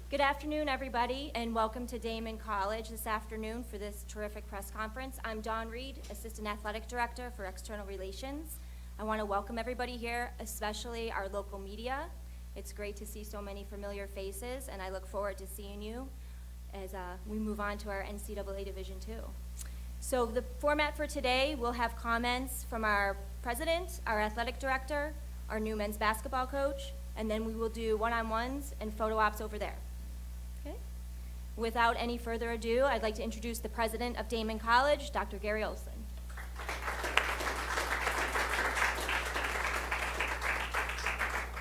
Good afternoon, everybody, and welcome to Daemen College this afternoon for this terrific press conference. I'm Dawn Reed, Assistant Athletic Director for External Relations. I want to welcome everybody here, especially our local media. It's great to see so many familiar faces, and I look forward to seeing you as we move on to our NCAA Division II. So the format for today, we'll have comments from our president, our athletic director, our new men's basketball coach, and then we will do one-on-ones and photo ops over there. Without any further ado, I'd like to introduce the president of Daemen College, Dr. Gary Olson.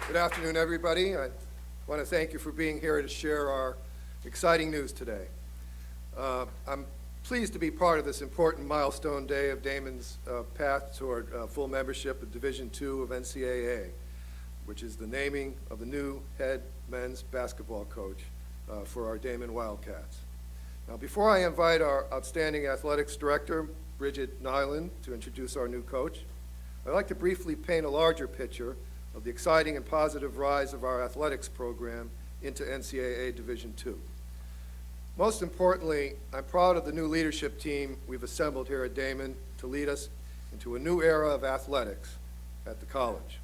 Good afternoon, everybody. I want to thank you for being here to share our exciting news today. I'm pleased to be part of this important milestone day of Daemen's path toward full membership of Division II of NCAA, which is the naming of the new head men's basketball coach for our Daemen Wildcats. Now, before I invite our outstanding athletics director, Bridget Nyland, to introduce our new coach, I'd like to briefly paint a larger picture of the exciting and positive rise of our athletics program into NCAA Division II. Most importantly, I'm proud of the new leadership team we've assembled here at Daemen to lead us into a new era of athletics at the college.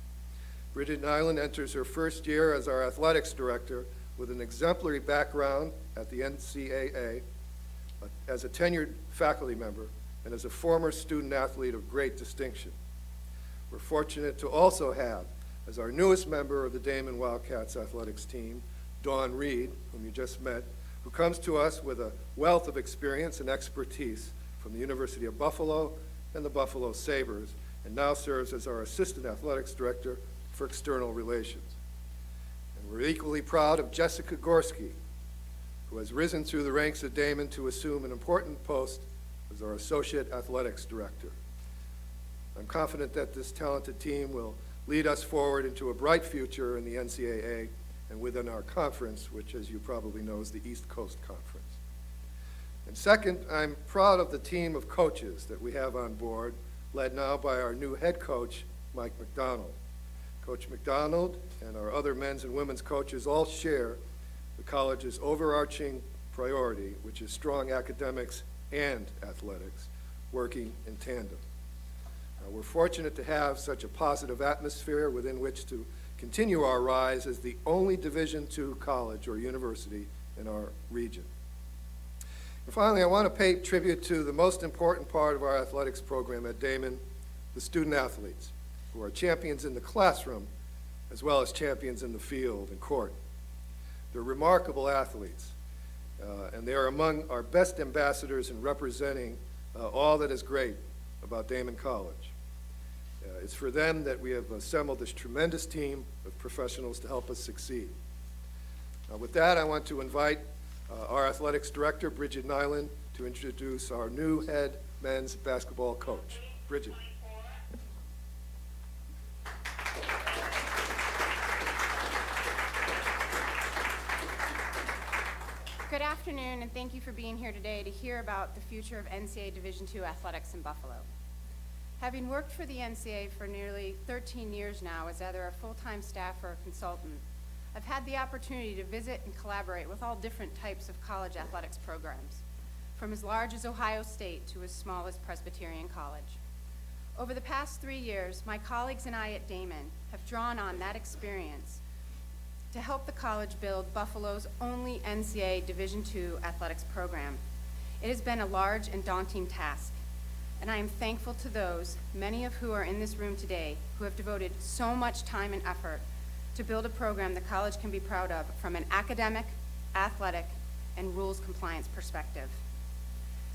Bridget Nyland enters her first year as our athletics director with an exemplary background at the NCAA, as a tenured faculty member, and as a former student athlete of great distinction. We're fortunate to also have, as our newest member of the Daemen Wildcats athletics team, Dawn Reed, whom you just met, who comes to us with a wealth of experience and expertise from the University of Buffalo and the Buffalo Sabres, and now serves as our assistant athletics director for external relations. We're equally proud of Jessica Gorski, who has risen through the ranks at Daemen to assume an important post as our Associate Athletics Director. I'm confident that this talented team will lead us forward into a bright future in the NCAA and within our conference, which, as you probably know, is the East Coast Conference. And second, I'm proud of the team of coaches that we have on board, led now by our new head coach, Mike MacDonald. Coach MacDonald and our other men's and women's coaches all share the college's overarching priority, which is strong academics and athletics working in tandem. We're fortunate to have such a positive atmosphere within which to continue our rise as the only Division II college or university in our region. And finally, I want to pay tribute to the most important part of our athletics program at Daemen, the student athletes, who are champions in the classroom as well as champions in the field and court. They're remarkable athletes, and they are among our best ambassadors in representing all that is great about Daemen College. It's for them that we have assembled this tremendous team of professionals to help us succeed. With that, I want to invite our athletics director, Bridget Nyland, to introduce our new head men's basketball coach. Bridget. Good afternoon, and thank you for being here today to hear about the future of NCAA Division II athletics in Buffalo. Having worked for the NCAA for nearly 13 years now as either a full-time staff or a consultant, I've had the opportunity to visit and collaborate with all different types of college athletics programs, from as large as Ohio State to as small as Presbyterian College. Over the past 3 years, my colleagues and I at Daemen have drawn on that experience to help the college build Buffalo's only NCAA Division II athletics program. It has been a large and daunting task, and I am thankful to those, many of who are in this room today, who have devoted so much time and effort to build a program the college can be proud of from an academic, athletic, and rules compliance perspective.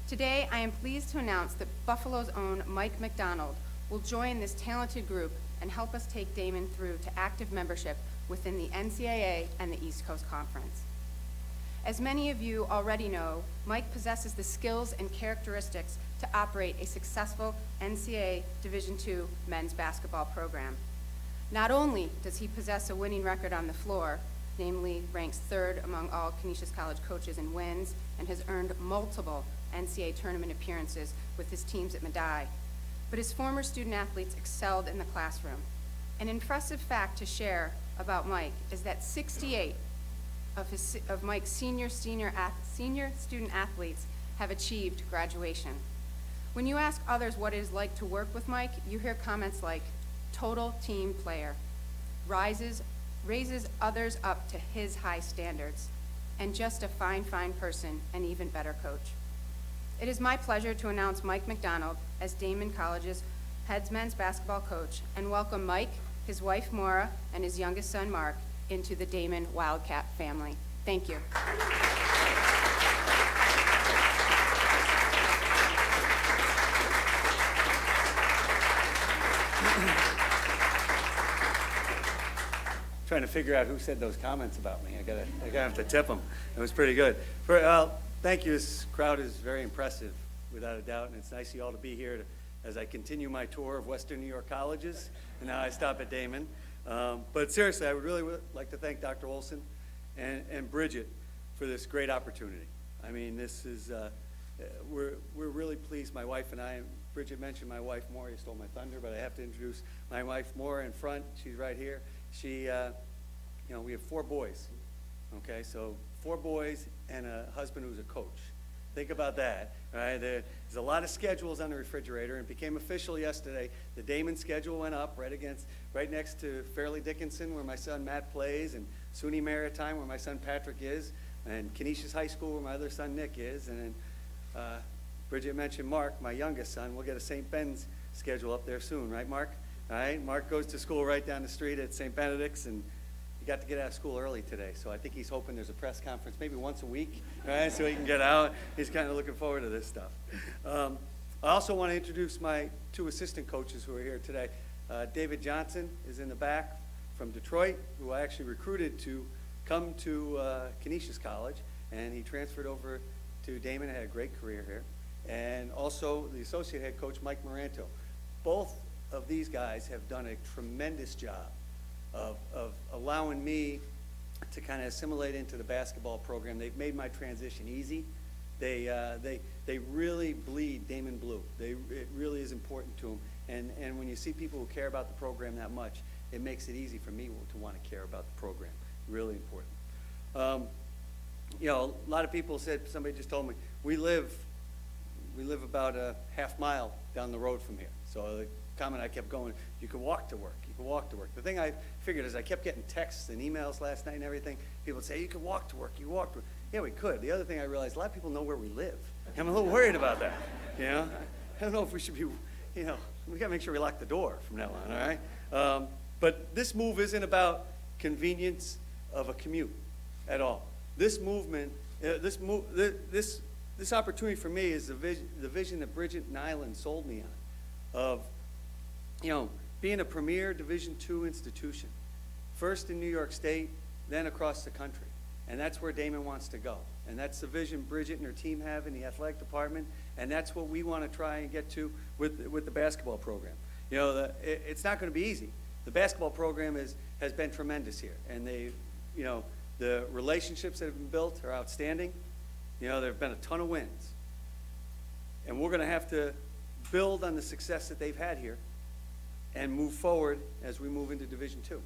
Today, I am pleased to announce that Buffalo's own Mike MacDonald will join this talented group and help us take Daemen through to active membership within the NCAA and the East Coast Conference. As many of you already know, Mike possesses the skills and characteristics to operate a successful NCAA Division II men's basketball program. Not only does he possess a winning record on the floor, namely ranks third among all Canisius College coaches in wins and has earned multiple NCAA tournament appearances with his teams at Medaille, but his former student athletes excelled in the classroom. An impressive fact to share about Mike is that 68 of Mike's senior student athletes have achieved graduation. When you ask others what it is like to work with Mike, you hear comments like, total team player, raises others up to his high standards, and just a fine, fine person and even better coach. It is my pleasure to announce Mike MacDonald as Daemen College's head men's basketball coach and welcome Mike, his wife Maura, and his youngest son Mark into the Daemen Wildcat family. Thank you. Trying to figure out who said those comments about me. I gotta have to tip them. It was pretty good. Thank you. This crowd is very impressive, without a doubt, and it's nice of you all to be here as I continue my tour of Western New York colleges, and now I stop at Daemen. But seriously, I would really like to thank Dr. Olson and Bridget for this great opportunity. I mean, this is, we're really pleased, my wife and I. Bridget mentioned my wife, Maura. You stole my thunder, but I have to introduce my wife, Maura, in front. She's right here. She, we have 4 boys, okay? So 4 boys and a husband who's a coach. Think about that, right? There's a lot of schedules on the refrigerator, and it became official yesterday. The Daemen schedule went up right next to Fairleigh Dickinson, where my son Matt plays, and SUNY Maritime, where my son Patrick is, and Canisius High School, where my other son Nick is, and then Bridget mentioned Mark, my youngest son. We'll get a St. Ben's schedule up there soon, right, Mark? All right, Mark goes to school right down the street at St. Benedict's, and he got to get out of school early today, so I think he's hoping there's a press conference maybe once a week, right, so he can get out. He's kind of looking forward to this stuff. I also want to introduce my 2 assistant coaches who are here today. David Johnson is in the back from Detroit, who I actually recruited to come to Canisius College, and he transferred over to Daemen, had a great career here. And also the associate head coach, Mike Moranto. Both of these guys have done a tremendous job of allowing me to kind of assimilate into the basketball program. They've made my transition easy. They really bleed Daemen blue. It really is important to them. And when you see people who care about the program that much, it makes it easy for me to want to care about the program. Really important. A lot of people said, somebody just told me, we live about a half mile down the road from here. So the comment I kept going, you can walk to work, you can walk to work. The thing I figured is I kept getting texts and emails last night and everything. People would say, you can walk to work, you walk to work. Yeah, we could. The other thing I realized, a lot of people know where we live. I'm a little worried about that, I don't know if we should be, we gotta make sure we lock the door from now on, all right? But this move isn't about convenience of a commute at all. This movement, this opportunity for me is the vision that Bridget and Nyland sold me on of, being a premier Division II institution, first in New York State, then across the country. And that's where Daemen wants to go. And that's the vision Bridget and her team have in the athletic department, and that's what we want to try and get to with the basketball program. It's not going to be easy. The basketball program has been tremendous here, and the relationships that have been built are outstanding. There have been a ton of wins. And we're going to have to build on the success that they've had here and move forward as we move into Division II.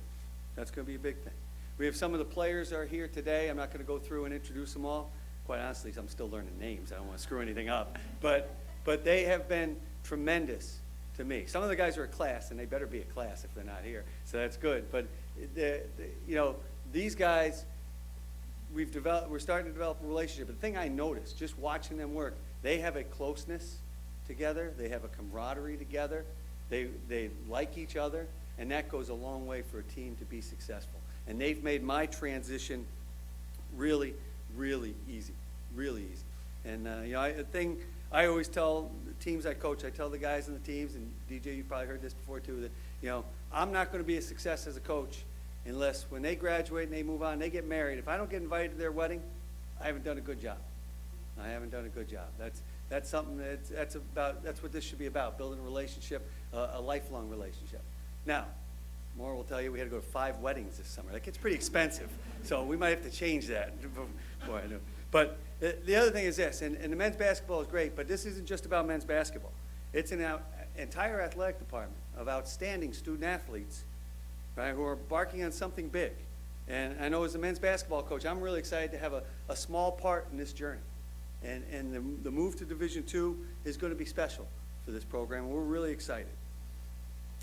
That's going to be a big thing. We have some of the players are here today. I'm not going to go through and introduce them all. Quite honestly, I'm still learning names. I don't want to screw anything up. But they have been tremendous to me. Some of the guys are a class, and they better be a class if they're not here. So that's good. But, these guys, we're starting to develop a relationship. The thing I noticed, just watching them work, they have a closeness together. They have a camaraderie together. They like each other, and that goes a long way for a team to be successful. And they've made my transition really, really easy, really easy. And the thing I always tell the teams I coach, I tell the guys in the teams, and DJ, you've probably heard this before too, that I'm not going to be a success as a coach unless when they graduate and they move on, they get married. If I don't get invited to their wedding, I haven't done a good job. I haven't done a good job. That's something that's what this should be about, building a relationship, a lifelong relationship. Now, Maura will tell you we had to go to 5 weddings this summer. That gets pretty expensive, so we might have to change that before I know. But the other thing is this, and the men's basketball is great, but this isn't just about men's basketball. It's an entire athletic department of outstanding student athletes, right, who are embarking on something big. And I know as a men's basketball coach, I'm really excited to have a small part in this journey. And the move to Division II is going to be special for this program, and we're really excited.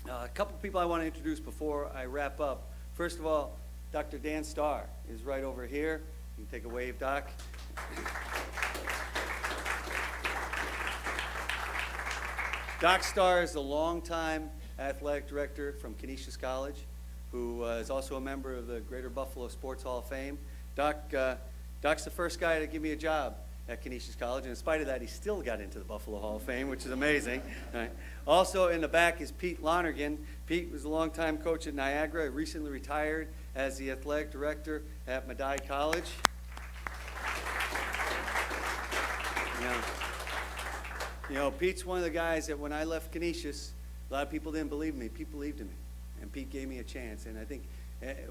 A couple people I want to introduce before I wrap up. First of all, Dr. Dan Starr is right over here. You can take a wave, Doc. Doc Starr is a longtime athletic director from Canisius College, who is also a member of the Greater Buffalo Sports Hall of Fame. Doc's the first guy to give me a job at Canisius College, and in spite of that, he still got into the Buffalo Hall of Fame, which is amazing. Right. Also in the back is Pete Lonergan. Pete was a longtime coach at Niagara, recently retired as the athletic director at Daemen College. You know, Pete's one of the guys that when I left Canisius, a lot of people didn't believe in me. Pete believed in me, and Pete gave me a chance. And I think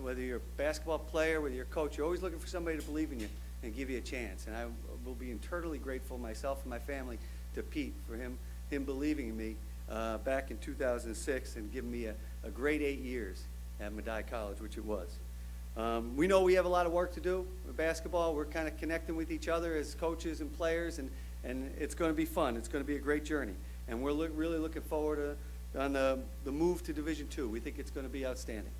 whether you're a basketball player, whether you're a coach, you're always looking for somebody to believe in you and give you a chance. And I will be eternally grateful, myself and my family, to Pete for him believing in me back in 2006 and giving me a great 8 years at Daemen College, which it was. We know we have a lot of work to do with basketball. We're kind of connecting with each other as coaches and players, and it's going to be fun. It's going to be a great journey. And we're really looking forward on the move to Division II. We think it's going to be outstanding.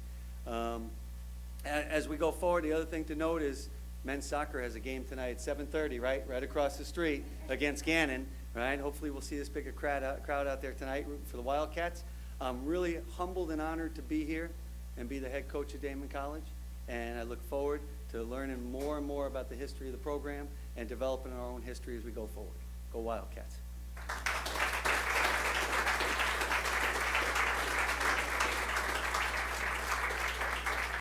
As we go forward, the other thing to note is men's soccer has a game tonight at 7:30, right across the street against Gannon. Right? Hopefully we'll see this big crowd out there tonight rooting for the Wildcats. I'm really humbled and honored to be here and be the head coach at Daemen College. And I look forward to learning more and more about the history of the program and developing our own history as we go forward. Go Wildcats.